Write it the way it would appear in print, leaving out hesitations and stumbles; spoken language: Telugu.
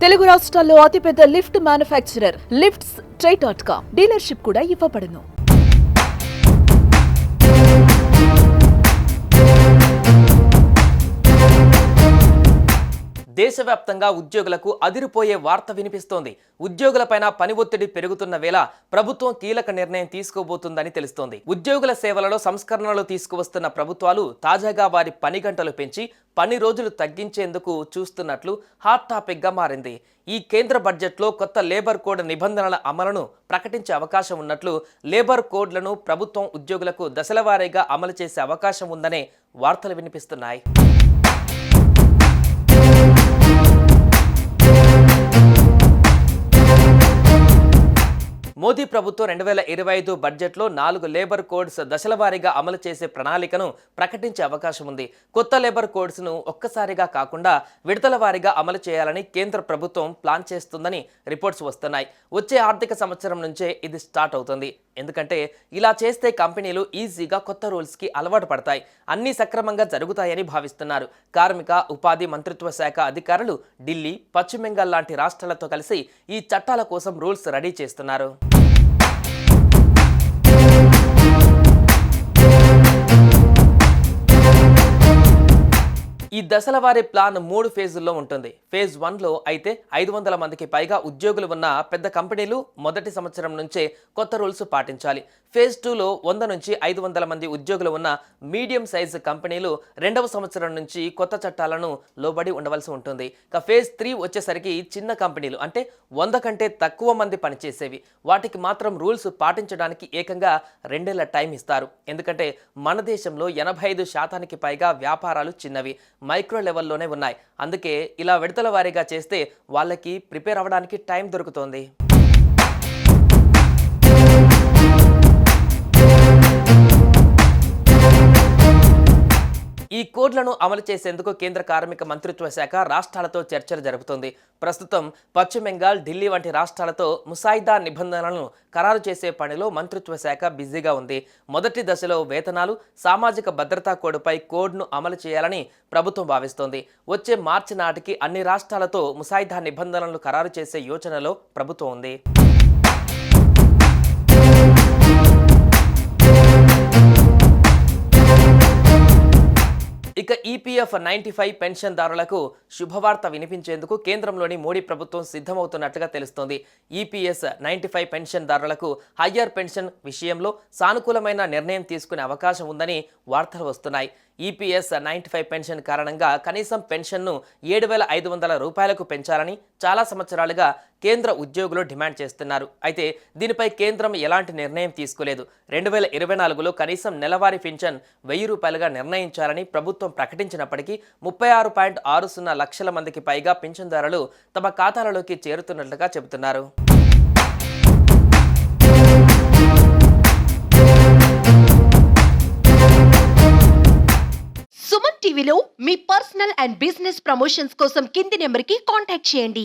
తెలుగు రాష్ట్రాల్లో అతిపెద్ద లిఫ్ట్ మ్యానుఫ్యాక్చరర్ లిఫ్ట్స్ ట్రై.com డీలర్షిప్ కూడా ఇవ్వబడును. దేశవ్యాప్తంగా ఉద్యోగులకు అదిరిపోయే వార్త వినిపిస్తోంది. ఉద్యోగులపైన పని ఒత్తిడి పెరుగుతున్న వేళ ప్రభుత్వం కీలక నిర్ణయం తీసుకోబోతుందని తెలుస్తోంది. ఉద్యోగుల సేవలలో సంస్కరణలు తీసుకువస్తున్న ప్రభుత్వాలు తాజాగా వారి పని గంటలు పెంచి పని రోజులు తగ్గించేందుకు చూస్తున్నట్లు హాట్ టాపిక్ గా మారింది. ఈ కేంద్ర బడ్జెట్లో కొత్త లేబర్ కోడ్ నిబంధనల అమలును ప్రకటించే అవకాశం ఉన్నట్లు, లేబర్ కోడ్లను ప్రభుత్వం ఉద్యోగులకు దశలవారీగా అమలు చేసే అవకాశం ఉందనే వార్తలు వినిపిస్తున్నాయి. మోదీ ప్రభుత్వం 2025 బడ్జెట్లో 4 లేబర్ కోడ్స్ దశలవారీగా అమలు చేసే ప్రణాళికను ప్రకటించే అవకాశం ఉంది. కొత్త లేబర్ కోడ్స్ను ఒక్కసారిగా కాకుండా విడతల వారీగా అమలు చేయాలని కేంద్ర ప్రభుత్వం ప్లాన్ చేస్తుందని రిపోర్ట్స్ వస్తున్నాయి. వచ్చే ఆర్థిక సంవత్సరం నుంచే ఇది స్టార్ట్ అవుతుంది. ఎందుకంటే ఇలా చేస్తే కంపెనీలు ఈజీగా కొత్త రూల్స్కి అలవాటు పడతాయి, అన్నీ సక్రమంగా జరుగుతాయని భావిస్తున్నారు. కార్మిక ఉపాధి మంత్రిత్వ శాఖ అధికారులు ఢిల్లీ, పశ్చిమ బెంగాల్ లాంటి రాష్ట్రాలతో కలిసి ఈ చట్టాల కోసం రూల్స్ రెడీ చేస్తున్నారు. ఈ దశలవారీ ప్లాన్ 3 ఫేజుల్లో ఉంటుంది. ఫేజ్ 1లో అయితే 500 మందికి పైగా ఉద్యోగులు ఉన్న పెద్ద కంపెనీలు మొదటి సంవత్సరం నుంచే కొత్త రూల్స్ పాటించాలి. ఫేజ్ 2లో 100 నుంచి 500 మంది ఉద్యోగులు ఉన్న మీడియం సైజు కంపెనీలు 2వ సంవత్సరం నుంచి కొత్త చట్టాలను లోబడి ఉండవలసి ఉంటుంది. ఇక ఫేజ్ 3 వచ్చేసరికి చిన్న కంపెనీలు అంటే 100 కంటే తక్కువ మంది పనిచేసేవి, వాటికి మాత్రం రూల్స్ పాటించడానికి ఏకంగా 2 ఏళ్ల టైం ఇస్తారు. ఎందుకంటే మన దేశంలో 85% పైగా వ్యాపారాలు చిన్నవి, మైక్రో లెవెల్లోనే ఉన్నాయి. అందుకే ఇలా విడతల వారీగా చేస్తే వాళ్ళకి ప్రిపేర్ అవ్వడానికి టైం దొరుకుతోంది. ఈ కోడ్లను అమలు చేసేందుకు కేంద్ర కార్మిక మంత్రిత్వ శాఖ రాష్ట్రాలతో చర్చలు జరుపుతోంది. ప్రస్తుతం పశ్చిమ బెంగాల్, ఢిల్లీ వంటి రాష్ట్రాలతో ముసాయిదా నిబంధనలను ఖరారు చేసే పనిలో మంత్రిత్వ శాఖ బిజీగా ఉంది. మొదటి దశలో వేతనాలు, సామాజిక భద్రతా కోడ్పై కోడ్ను అమలు చేయాలని ప్రభుత్వం భావిస్తోంది. వచ్చే మార్చి నాటికి అన్ని రాష్ట్రాలతో ముసాయిదా నిబంధనలను ఖరారు చేసే యోచనలో ప్రభుత్వం ఉంది. ఇక ఈపీఎఫ్ 95 పెన్షన్దారులకు శుభవార్త వినిపించేందుకు కేంద్రంలోని మోడీ ప్రభుత్వం సిద్ధమవుతున్నట్లుగా తెలుస్తోంది. ఈపీఎస్ 95 పెన్షన్దారులకు హయ్యర్ పెన్షన్ విషయంలో సానుకూలమైన నిర్ణయం తీసుకునే అవకాశం ఉందని వార్తలు వస్తున్నాయి. ఈపీఎస్ 95 పెన్షన్ కారణంగా కనీసం పెన్షన్ను 7,500 రూపాయలకు పెంచాలని చాలా సంవత్సరాలుగా కేంద్ర ఉద్యోగులు డిమాండ్ చేస్తున్నారు. అయితే దీనిపై కేంద్రం ఎలాంటి నిర్ణయం తీసుకోలేదు. 2024లో కనీసం నెలవారీ పెన్షన్ 1000 రూపాయలుగా నిర్ణయించాలని ప్రభుత్వం ప్రకటించినప్పటికీ 36.60 లక్షల మందికి పైగా పెన్షన్దారులు తమ ఖాతాలలోకి చేరుతున్నట్లుగా చెబుతున్నారు. సుమన్ టీవీలో మీ పర్సనల్ అండ్ బిజినెస్ ప్రమోషన్స్ కోసం కింది నెంబర్కి కాంటాక్ట్ చేయండి.